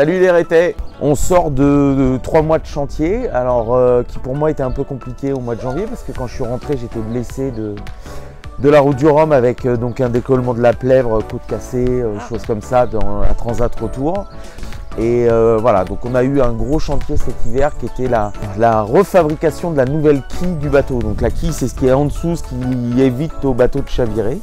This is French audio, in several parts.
Salut les Rétais. On sort de 3 mois de chantier, alors qui pour moi était un peu compliqué au mois de janvier parce que quand je suis rentré j'étais blessé de la route du Rhum avec donc un décollement de la plèvre, côte cassée, choses comme ça dans la transat retour. Et voilà, donc on a eu un gros chantier cet hiver qui était la refabrication de la nouvelle quille du bateau. Donc la quille, c'est ce qui est en dessous, ce qui évite au bateau de chavirer,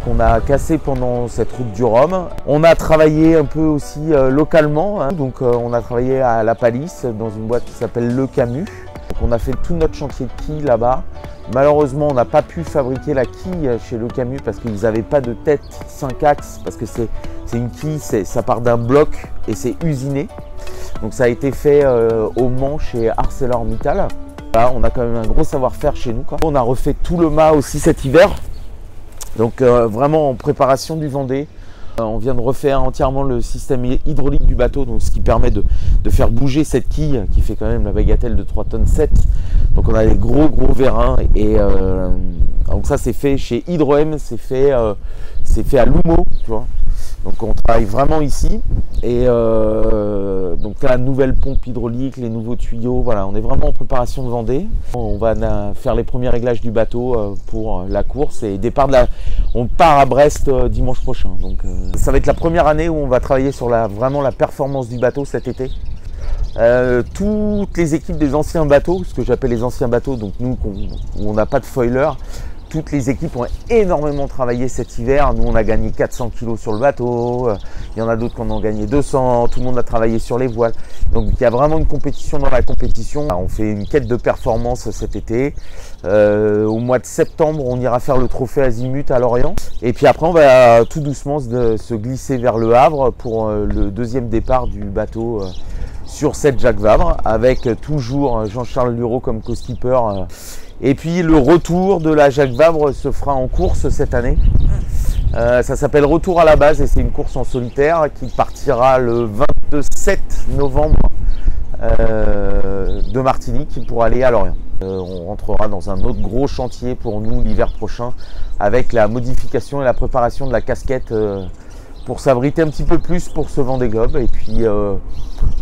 qu'on a cassé pendant cette route du Rhum. On a travaillé un peu aussi localement, hein, donc on a travaillé à La Palisse dans une boîte qui s'appelle Le Camus. Donc on a fait tout notre chantier de quille là-bas. Malheureusement, on n'a pas pu fabriquer la quille chez Le Camus parce qu'ils n'avaient pas de tête 5 axes, parce que c'est une quille, ça part d'un bloc et c'est usiné. Donc ça a été fait au Mans chez ArcelorMittal. Là, on a quand même un gros savoir-faire chez nous, quoi. On a refait tout le mât aussi cet hiver. Donc vraiment en préparation du Vendée. On vient de refaire entièrement le système hydraulique du bateau, donc ce qui permet de faire bouger cette quille qui fait quand même la bagatelle de 3,7 tonnes. Donc on a des gros vérins et donc ça c'est fait chez Hydro-M, c'est fait à Loumo, tu vois. Donc on travaille vraiment ici et donc la nouvelle pompe hydraulique, les nouveaux tuyaux, voilà, on est vraiment en préparation de Vendée. On va faire les premiers réglages du bateau pour la course et on part à Brest dimanche prochain. Donc ça va être la première année où on va travailler sur vraiment la performance du bateau cet été. Toutes les équipes des anciens bateaux, ce que j'appelle les anciens bateaux, donc nous où on n'a pas de foiler, toutes les équipes ont énormément travaillé cet hiver. Nous, on a gagné 400 kg sur le bateau. Il y en a d'autres qui en ont gagné 200. Tout le monde a travaillé sur les voiles. Donc, il y a vraiment une compétition dans la compétition. On fait une quête de performance cet été. Au mois de septembre, on ira faire le trophée Azimut à Lorient. Et puis après, on va tout doucement se glisser vers le Havre pour le deuxième départ du bateau sur cette Jacques Vabre, avec toujours Jean-Charles Lureau comme co-skipper. Et puis le retour de la Jacques Vabre se fera en course cette année. Ça s'appelle Retour à la base et c'est une course en solitaire qui partira le 27 novembre de Martinique pour aller à Lorient. On rentrera dans un autre gros chantier pour nous l'hiver prochain avec la modification et la préparation de la casquette pour s'abriter un petit peu plus pour ce Vendée Globe. Et puis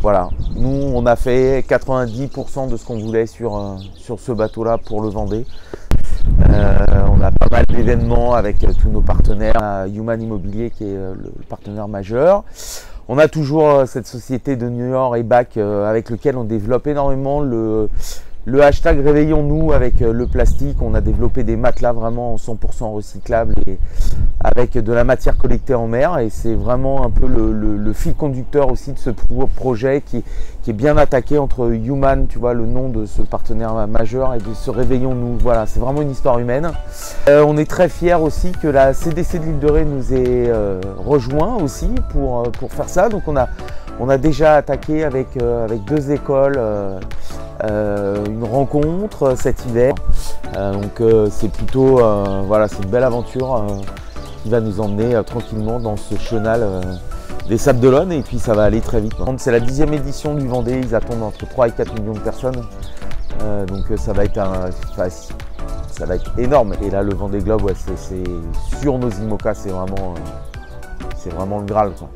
voilà, nous on a fait 90% de ce qu'on voulait sur ce bateau là pour le Vendée. On a pas mal d'événements avec tous nos partenaires, Human Immobilier qui est le partenaire majeur. On a toujours cette société de New York et BAC avec lequel on développe énormément le hashtag Réveillons-nous avec le plastique. On a développé des matelas vraiment 100% recyclables et avec de la matière collectée en mer. Et c'est vraiment un peu le fil conducteur aussi de ce projet qui est bien attaqué entre Human, tu vois, le nom de ce partenaire majeur, et de ce Réveillons-nous. Voilà, c'est vraiment une histoire humaine. On est très fiers aussi que la CDC de l'Île de Ré nous ait rejoint aussi pour faire ça. Donc on a déjà attaqué avec 2 écoles une rencontre cet hiver. Donc c'est plutôt voilà, c'est une belle aventure qui va nous emmener tranquillement dans ce chenal des Sables d'Olonne, et puis ça va aller très vite. C'est la 10e édition du Vendée, ils attendent entre 3 et 4 millions de personnes. Donc ça va être énorme. Et là le Vendée Globe, ouais, c'est sur nos IMOCA, c'est vraiment le Graal, quoi.